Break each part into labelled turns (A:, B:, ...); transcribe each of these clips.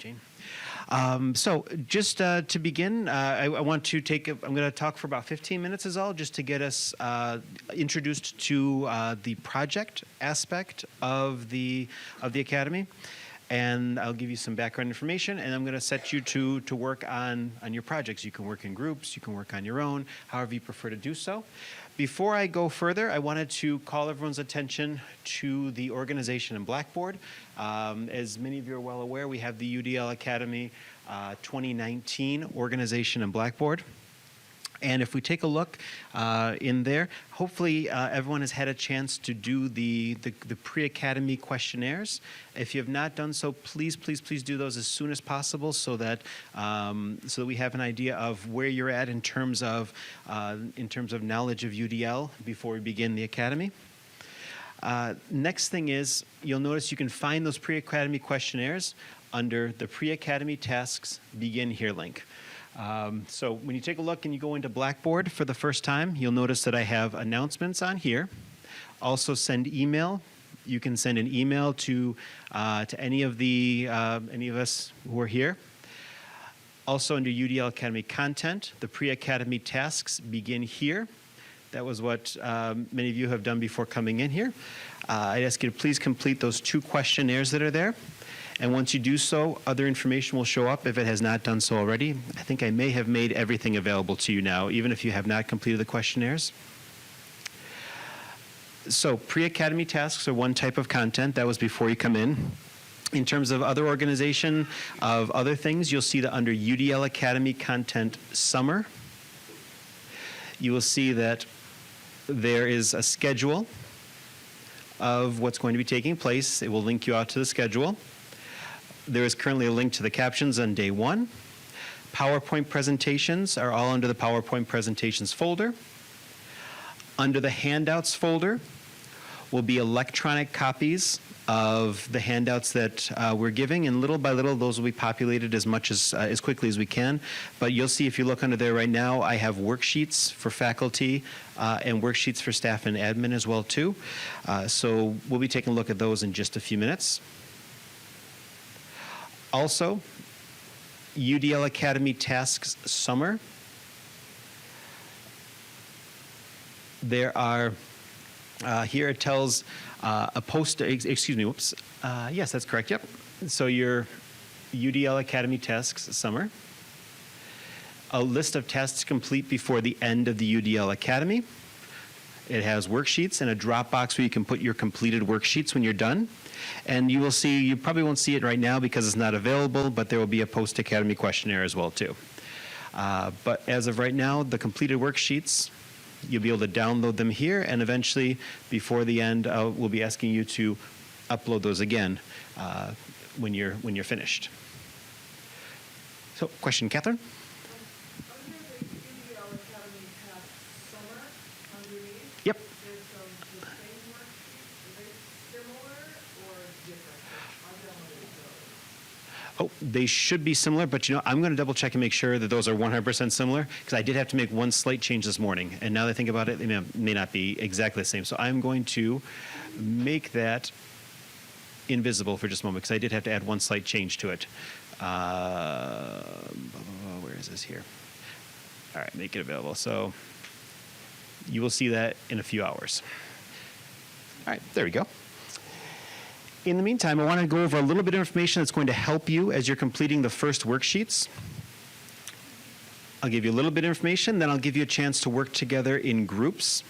A: Gene. So just to begin, I want to I'm going to talk for about 15 minutes is all, just to get us introduced to the project aspect of the Academy. And I'll give you some background information, and I'm going to set you to work on your projects. You can work in groups, you can work on your own, however you prefer to do so. Before I go further, I wanted to call everyone's attention to the organization in Blackboard. As many of you are well aware, we have the UDL Academy 2019 organization in Blackboard. And if we take a look in there, hopefully everyone has had a chance to do the pre-academy questionnaires. If you have not done so, please do those as soon as possible so that we have an idea of where you're at in terms of knowledge of UDL before we begin the academy. Next thing is, you'll notice you can find those pre-academy questionnaires under the pre-academy tasks begin here link. So when you take a look and you go into Blackboard for the first time, you'll notice that I have announcements on here. Also send email. You can send an email to any of us who are here. Also under UDL Academy content, the pre-academy tasks begin here. That was what many of you have done before coming in here. I'd ask you to please complete those 2 questionnaires that are there. And once you do so, other information will show up if it has not done so already. I think I may have made everything available to you now, even if you have not completed the questionnaires. So pre-academy tasks are one type of content. That was before you come in. In terms of other organization of other things, you'll see that under UDL Academy Content Summer, you will see that there is a schedule of what's going to be taking place. It will link you out to the schedule. There is currently a link to the captions on day 1. PowerPoint presentations are all under the PowerPoint presentations folder. Under the handouts folder will be electronic copies of the handouts that we're giving, and little by little those will be populated as quickly as we can. But you'll see if you look under there right now, I have worksheets for faculty and worksheets for staff and admin as well too. So we'll be taking a look at those in just a few minutes. Also, UDL Academy Tasks Summer. There are, here it tells a post, excuse me, whoops. Yes, that's correct, yep. So your UDL Academy Tasks Summer. A list of tasks complete before the end of the UDL Academy. It has worksheets and a Dropbox where you can put your completed worksheets when you're done. And you will see, you probably won't see it right now because it's not available, but there will be a post-academy questionnaire as well too. But as of right now, the completed worksheets, you'll be able to download them here, and eventually, before the end, we'll be asking you to upload those again when you're finished. So, question, Catherine? Yep. Oh, they should be similar, but I'm going to double check and make sure that those are 100% similar, because I did have to make one slight change this morning, and now that I think about it, they may not be exactly the same. So I'm going to make that invisible for just a moment, because I did have to add one slight change to it. Where is this here? All right, make it available. So you will see that in a few hours. All right, there we go. In the meantime, I want to go over a little bit of information that's going to help you as you're completing the first worksheets. I'll give you a little bit of information, then I'll give you a chance to work together in groups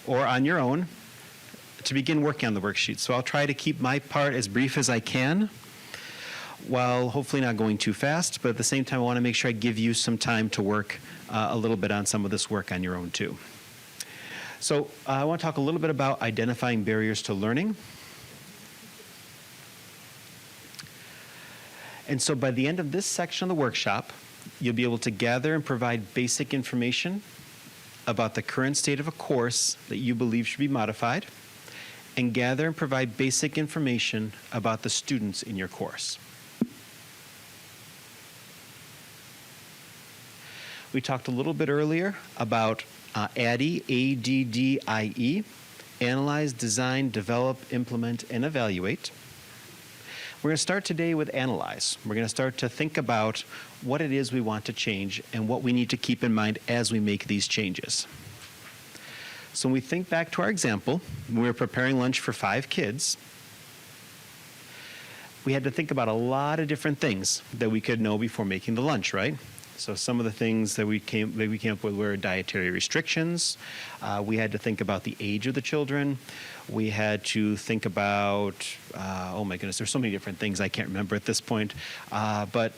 A: or on your own to begin working on the worksheets. So I'll try to keep my part as brief as I can, while hopefully not going too fast, but at the same time I want to make sure I give you some time to work a little bit on some of this work on your own too. So I want to talk a little bit about identifying barriers to learning. And so by the end of this section of the workshop, you'll be able to gather and provide basic information about the current state of a course that you believe should be modified, and gather and provide basic information about the students in your course. We talked a little bit earlier about ADDIE, A-D-D-I-E, Analyze, Design, Develop, Implement, and Evaluate. We're going to start today with analyze. We're going to start to think about what it is we want to change and what we need to keep in mind as we make these changes. So when we think back to our example, we were preparing lunch for 5 kids. We had to think about a lot of different things that we could know before making the lunch, right? So some of the things that we came up with were dietary restrictions. We had to think about the age of the children. We had to think about, oh my goodness, there's so many different things I can't remember at this point. But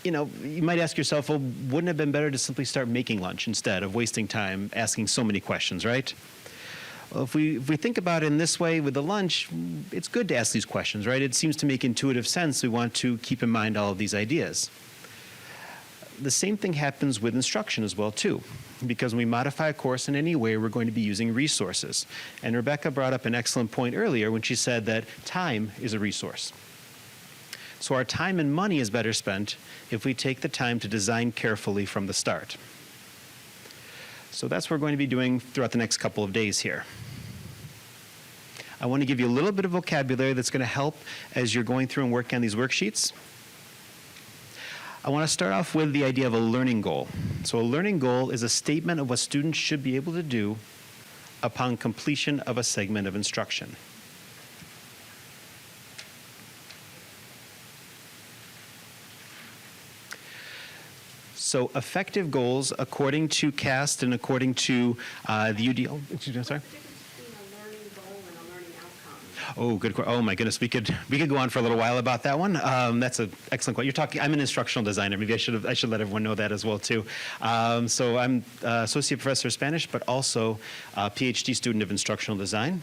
A: you know, you might ask yourself, well, wouldn't it have been better to simply start making lunch instead of wasting time asking so many questions, right? Well, if we think about it in this way with the lunch, it's good to ask these questions, right? It seems to make intuitive sense. We want to keep in mind all of these ideas. The same thing happens with instruction as well, too, because when we modify a course in any way, we're going to be using resources. And Rebecca brought up an excellent point earlier when she said that time is a resource. So our time and money is better spent if we take the time to design carefully from the start. So that's what we're going to be doing throughout the next couple of days here. I want to give you a little bit of vocabulary that's going to help as you're going through and working on these worksheets. I want to start off with the idea of a learning goal. So a learning goal is a statement of what students should be able to do upon completion of a segment of instruction. So effective goals, according to CAST and according to the UDL, excuse me, I'm sorry? Oh, good. Oh my goodness, we could go on for a little while about that one. That's an excellent question. You're talking. I'm an instructional designer. Maybe I should let everyone know that as well too. So I'm associate professor of Spanish, but also a PhD student of instructional design.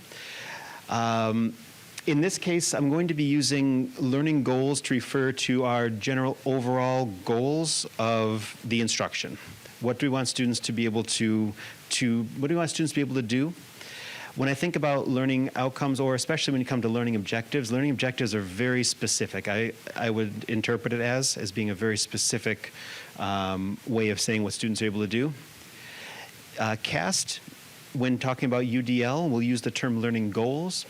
A: In this case, I'm going to be using learning goals to refer to our general overall goals of the instruction. What do we want students to be able to what do we want students to be able to do? When I think about learning outcomes, or especially when you come to learning objectives are very specific. I would interpret it as being a very specific way of saying what students are able to do. CAST, when talking about UDL, will use the term learning goals.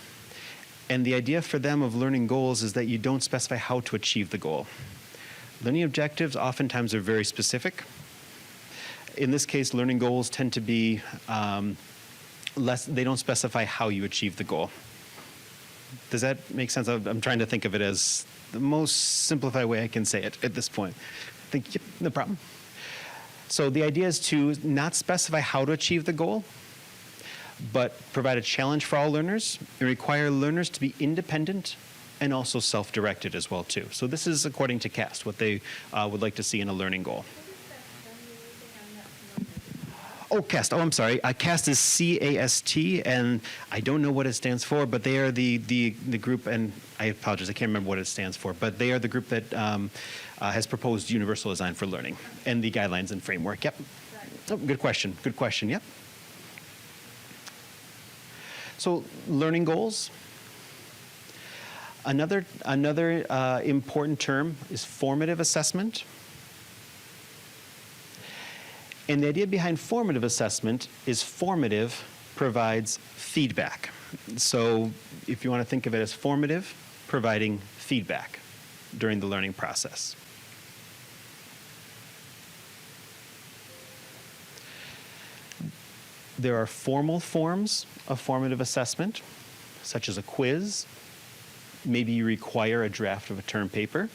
A: And the idea for them of learning goals is that you don't specify how to achieve the goal. Learning objectives oftentimes are very specific. In this case, learning goals tend to be they don't specify how you achieve the goal. Does that make sense? I'm trying to think of it as the most simplified way I can say it at this point. I think, yep, no problem. So the idea is to not specify how to achieve the goal, but provide a challenge for all learners and require learners to be independent and also self-directed as well too. So this is according to CAST, what they would like to see in a learning goal. Oh, CAST. Oh, I'm sorry. CAST is C-A-S-T, and I don't know what it stands for, but they are the group, and I apologize, I can't remember what it stands for, but they are the group that has proposed universal design for learning and the guidelines and framework. Yep. Oh, good question. Good question. Yep. So learning goals. Another important term is formative assessment. And the idea behind formative assessment is formative provides feedback. So if you want to think of it as formative, providing feedback during the learning process. There are formal forms of formative assessment, such as a quiz. Maybe you require a draft of a term paper.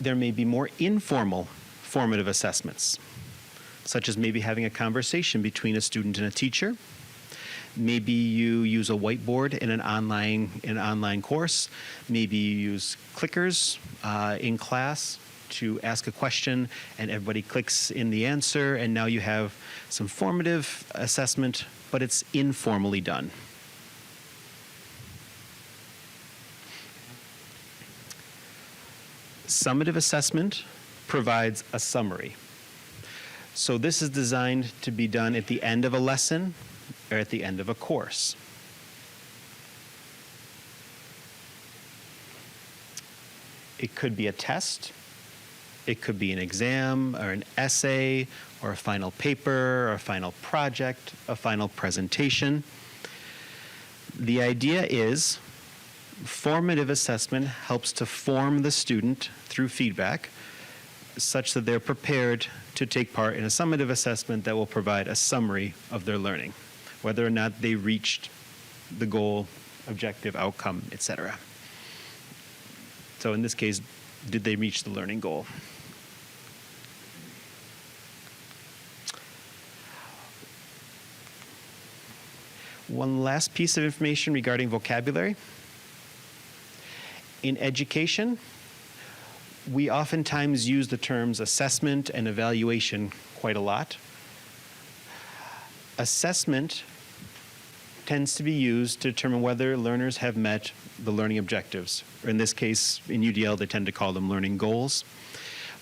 A: There may be more informal formative assessments, such as maybe having a conversation between a student and a teacher. Maybe you use a whiteboard in an online course. Maybe you use clickers in class to ask a question, and everybody clicks in the answer, and now you have some formative assessment, but it's informally done. Summative assessment provides a summary. So this is designed to be done at the end of a lesson or at the end of a course. It could be a test. It could be an exam or an essay or a final paper or a final project, a final presentation. The idea is formative assessment helps to form the student through feedback such that they're prepared to take part in a summative assessment that will provide a summary of their learning, whether or not they reached the goal, objective, outcome, etc. So in this case, did they reach the learning goal? One last piece of information regarding vocabulary. In education, we oftentimes use the terms assessment and evaluation quite a lot. Assessment tends to be used to determine whether learners have met the learning objectives. In this case, in UDL, they tend to call them learning goals.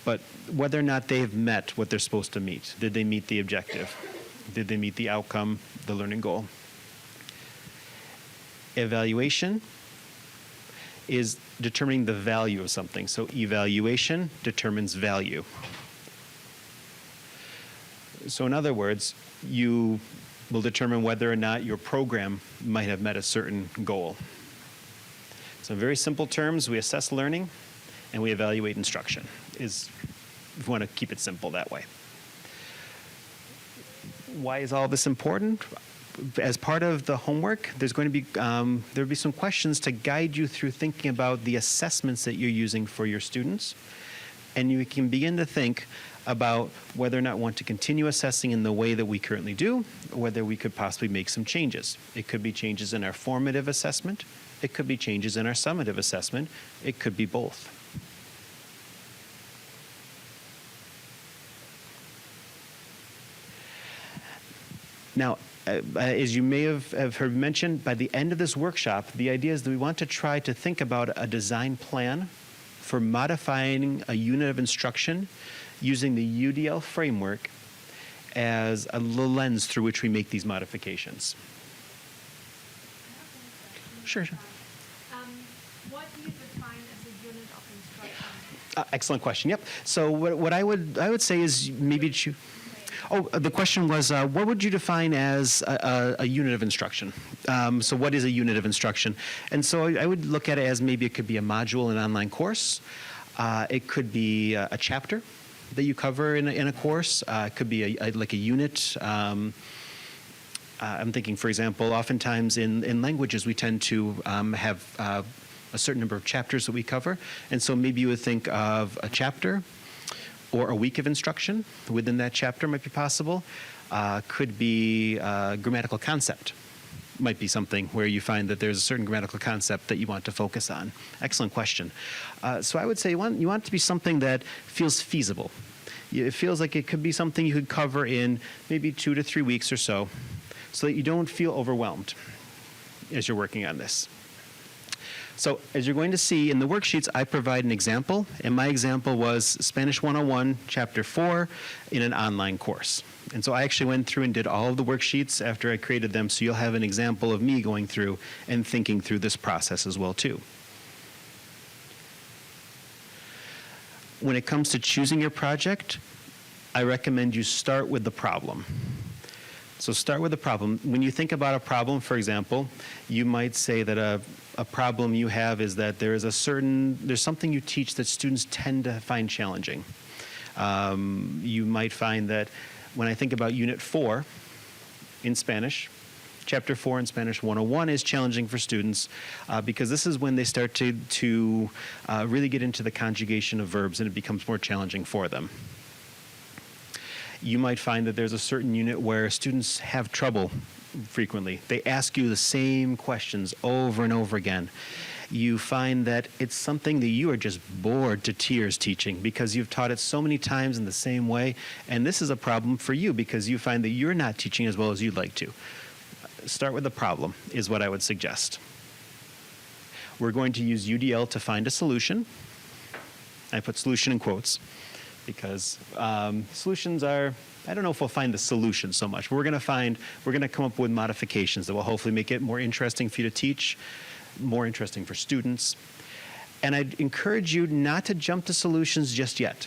A: But whether or not they've met what they're supposed to meet. Did they meet the objective? Did they meet the outcome, the learning goal? Evaluation is determining the value of something. So evaluation determines value. So in other words, you will determine whether or not your program might have met a certain goal. So in very simple terms, we assess learning and we evaluate instruction, if you want to keep it simple that way. Why is all this important? As part of the homework, there's going to be there'll be some questions to guide you through thinking about the assessments that you're using for your students, and you can begin to think about whether or not you want to continue assessing in the way that we currently do, or whether we could possibly make some changes. It could be changes in our formative assessment. It could be changes in our summative assessment. It could be both. Now, as you may have heard mentioned, by the end of this workshop, the idea is that we want to try to think about a design plan for modifying a unit of instruction using the UDL framework as a lens through which we make these modifications. Sure.
B: What do you define as a unit of instruction?
A: Excellent question. Yep. So what I would say is maybe the question was, what would you define as a unit of instruction? So what is a unit of instruction? And so I would look at it as maybe it could be a module in an online course. It could be a chapter that you cover in a course. It could be like a unit. I'm thinking, for example, oftentimes in languages we tend to have a certain number of chapters that we cover. And so maybe you would think of a chapter or a week of instruction within that chapter might be possible. Could be a grammatical concept. Might be something where you find that there's a certain grammatical concept that you want to focus on. Excellent question. So I would say you want it to be something that feels feasible. It feels like it could be something you could cover in maybe 2 to 3 weeks or so that you don't feel overwhelmed as you're working on this. So as you're going to see in the worksheets, I provide an example, and my example was Spanish 101, Chapter 4, in an online course. And so I actually went through and did all of the worksheets after I created them, so you'll have an example of me going through and thinking through this process as well, too. When it comes to choosing your project, I recommend you start with the problem. So start with the problem. When you think about a problem, for example, you might say that a problem you have is that there's something you teach that students tend to find challenging. You might find that when I think about Unit 4 in Spanish, Chapter 4 in Spanish 101 is challenging for students because this is when they start to really get into the conjugation of verbs and it becomes more challenging for them. You might find that there's a certain unit where students have trouble frequently. They ask you the same questions over and over again. You find that it's something that you are just bored to tears teaching because you've taught it so many times in the same way, and this is a problem for you because you find that you're not teaching as well as you'd like to. Start with the problem is what I would suggest. We're going to use UDL to find a solution. I put solution in quotes because solutions are, I don't know if we'll find the solution so much. We're going to come up with modifications that will hopefully make it more interesting for you to teach, more interesting for students. And I'd encourage you not to jump to solutions just yet.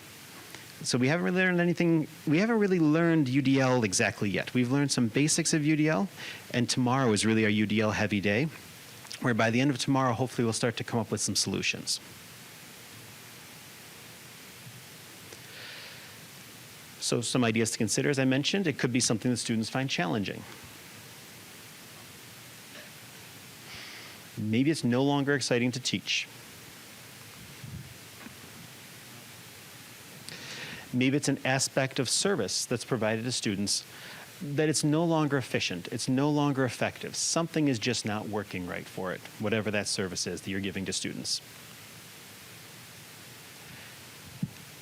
A: So we haven't really learned anything. We haven't really learned UDL exactly yet. We've learned some basics of UDL, and tomorrow is really our UDL heavy day, where by the end of tomorrow, hopefully we'll start to come up with some solutions. So some ideas to consider, as I mentioned, it could be something that students find challenging. Maybe it's no longer exciting to teach. Maybe it's an aspect of service that's provided to students that it's no longer efficient, it's no longer effective. Something is just not working right for it, whatever that service is that you're giving to students.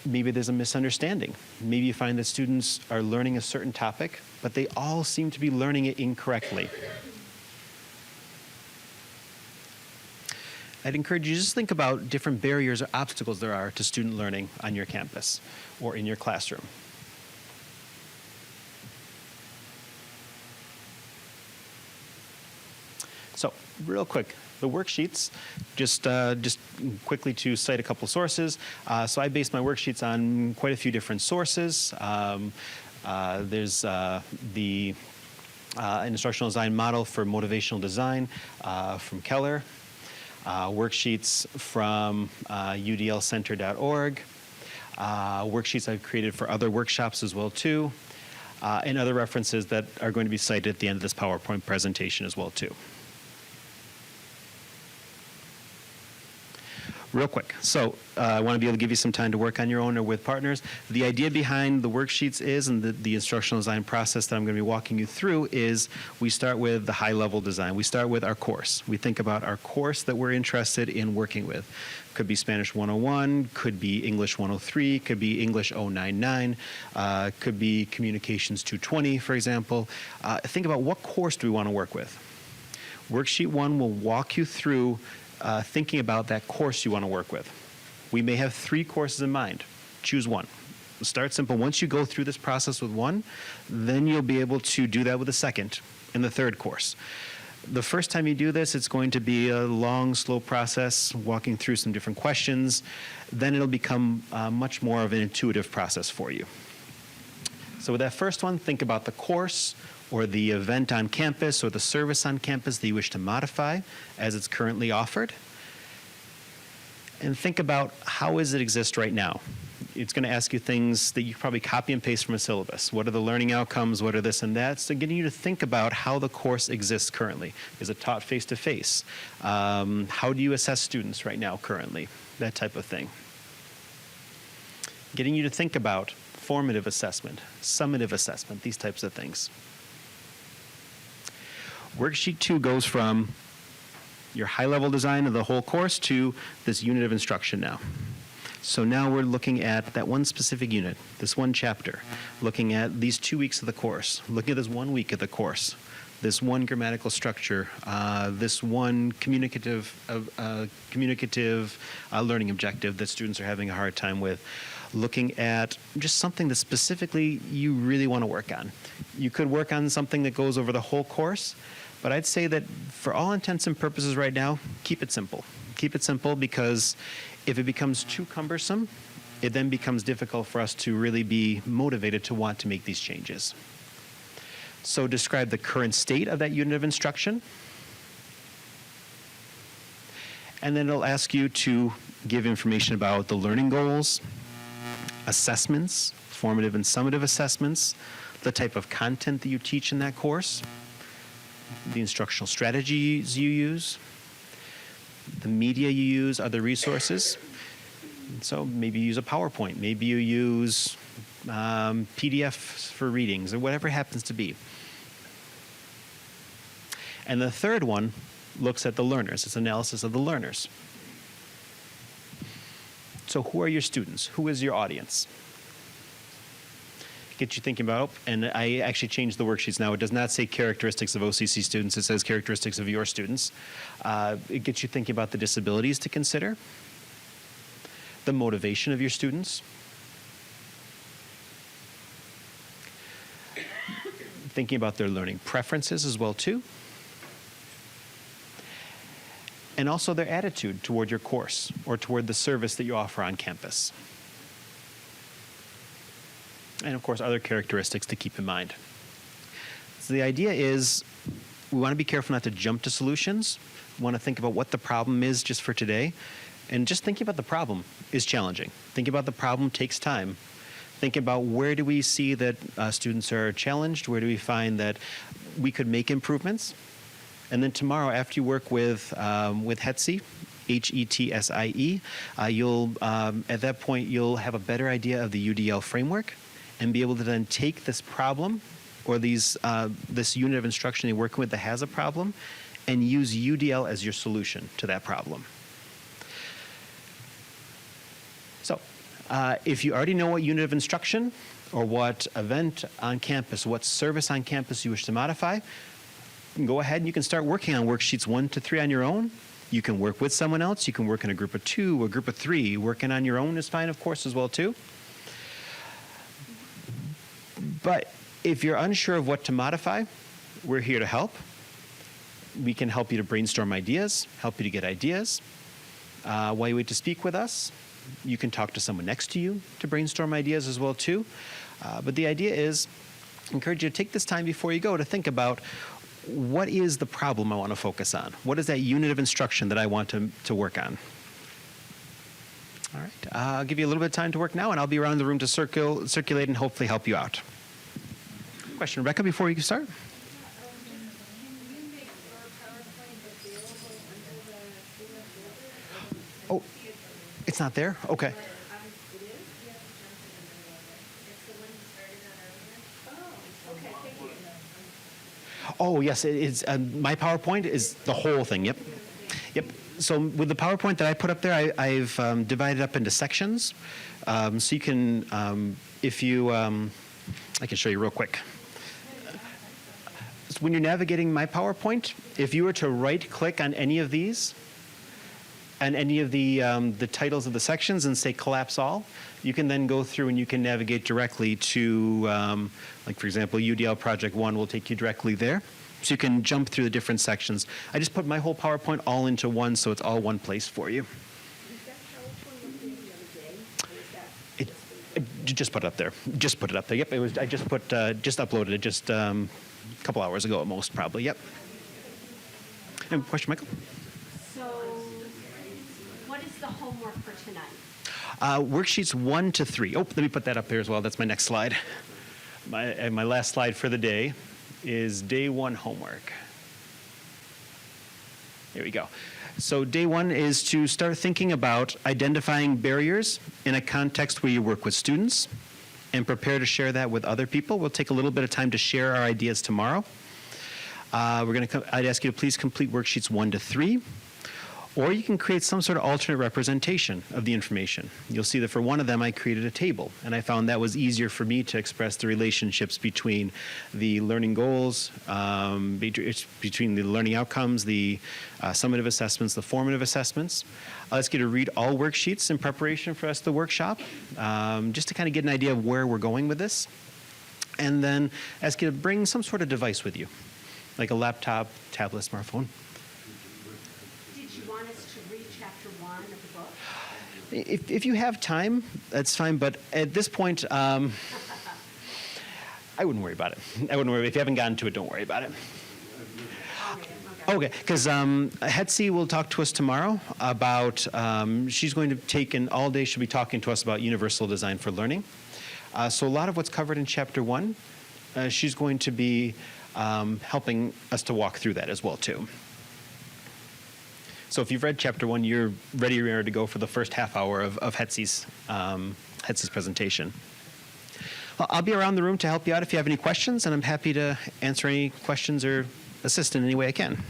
A: Maybe there's a misunderstanding. Maybe you find that students are learning a certain topic, but they all seem to be learning it incorrectly. I'd encourage you to just think about different barriers or obstacles there are to student learning on your campus or in your classroom. So, real quick, the worksheets, just quickly to cite a couple sources. So I based my worksheets on quite a few different sources. There's the instructional design model for motivational design from Keller. Worksheets from udlcenter.org, worksheets I've created for other workshops as well too, and other references that are going to be cited at the end of this PowerPoint presentation as well too. Real quick, so I want to be able to give you some time to work on your own or with partners. The idea behind the worksheets is, and the instructional design process that I'm going to be walking you through is, we start with the high-level design. We start with our course. We think about our course that we're interested in working with. Could be Spanish 101, could be English 103, could be English 099, could be Communications 220, for example. Think about what course do we want to work with. Worksheet 1 will walk you through thinking about that course you want to work with. We may have 3 courses in mind. Choose one. Start simple. Once you go through this process with one, then you'll be able to do that with the second and the third course. The first time you do this, it's going to be a long, slow process, walking through some different questions. Then it'll become much more of an intuitive process for you. So with that first one, think about the course or the event on campus or the service on campus that you wish to modify as it's currently offered. And think about how does it exist right now. It's going to ask you things that you probably copy and paste from a syllabus. What are the learning outcomes? What are this and that? So getting you to think about how the course exists currently. Is it taught face-to-face? How do you assess students right now currently? That type of thing. Getting you to think about formative assessment, summative assessment, these types of things. Worksheet 2 goes from your high-level design of the whole course to this unit of instruction now. So now we're looking at that one specific unit, this one chapter, looking at these 2 weeks of the course, looking at this 1 week of the course, this one grammatical structure, this one communicative learning objective that students are having a hard time with, looking at just something that specifically you really want to work on. You could work on something that goes over the whole course, but I'd say that for all intents and purposes right now, keep it simple. Keep it simple, because if it becomes too cumbersome, it then becomes difficult for us to really be motivated to want to make these changes. So describe the current state of that unit of instruction. And then it'll ask you to give information about the learning goals, assessments, formative and summative assessments, the type of content that you teach in that course, the instructional strategies you use, the media you use, other resources. So maybe you use a PowerPoint, maybe you use PDFs for readings, or whatever it happens to be. And the third one looks at the learners. It's analysis of the learners. So who are your students? Who is your audience? Get you thinking about, and I actually changed the worksheets now. It does not say characteristics of OCC students. It says characteristics of your students. It gets you thinking about the disabilities to consider, the motivation of your students, thinking about their learning preferences as well too, and also their attitude toward your course or toward the service that you offer on campus. and of course other characteristics to keep in mind. So the idea is we want to be careful not to jump to solutions. We want to think about what the problem is just for today. And just thinking about the problem is challenging. Thinking about the problem takes time. Think about where do we see that students are challenged, where do we find that we could make improvements. And then tomorrow, after you work with HETSI, HETSIE, you'll at that point you'll have a better idea of the UDL framework and be able to then take this problem or this unit of instruction you're working with that has a problem and use UDL as your solution to that problem. So if you already know what unit of instruction or what event on campus, what service on campus you wish to modify, you can go ahead and you can start working on worksheets 1 to 3 on your own. You can work with someone else. You can work in a group of 2 or a group of 3. Working on your own is fine, of course, as well, too. But if you're unsure of what to modify, we're here to help. We can help you to brainstorm ideas, help you to get ideas. While you wait to speak with us, you can talk to someone next to you to brainstorm ideas as well, too. But the idea is, I encourage you to take this time before you go to think about what is the problem I want to focus on? What is that unit of instruction that I want to work on? All right, I'll give you a little bit of time to work now, and I'll be around the room to circulate and hopefully help you out. Question, Rebecca, before you start? Oh, it's not there? Okay. Oh, yes, it is. My PowerPoint is the whole thing, yep. Yep. So with the PowerPoint that I put up there, I've divided up into sections. So you can, if you, I can show you real quick. So when you're navigating my PowerPoint, if you were to right-click on any of these, and any of the titles of the sections and say collapse all, you can then go through and you can navigate directly to, like for example, UDL Project 1 will take you directly there. So you can jump through the different sections. I just put my whole PowerPoint all into one, so it's all one place for you. Just put it up there. Just put it up there. Yep, it was. I just uploaded it just a couple hours ago at most, probably. Yep. Any question, Michael?
C: So, what is the homework for tonight?
A: Worksheets 1 to 3. Oh, let me put that up there as well. That's my next slide. My last slide for the day is day 1 homework. Here we go. So day 1 is to start thinking about identifying barriers in a context where you work with students and prepare to share that with other people. We'll take a little bit of time to share our ideas tomorrow. I'd ask you to please complete worksheets 1 to 3. Or you can create some sort of alternate representation of the information. You'll see that for one of them, I created a table, and I found that was easier for me to express the relationships between the learning goals, between the learning outcomes, the summative assessments, the formative assessments. I'll ask you to read all worksheets in preparation for us, the workshop, just to kind of get an idea of where we're going with this. And then ask you to bring some sort of device with you, like a laptop, tablet, smartphone. If you have time, that's fine. But at this point, I wouldn't worry about it. I wouldn't worry. If you haven't gotten to it, don't worry about it. Okay, because HETSI will talk to us tomorrow about, she's going to take an all day, she'll be talking to us about universal design for learning. So a lot of what's covered in Chapter 1, she's going to be helping us to walk through that as well, too. So if you've read Chapter 1, you're ready to go for the first half hour of HETSI's presentation. Well, I'll be around the room to help you out if you have any questions, and I'm happy to answer any questions or assist in any way I can.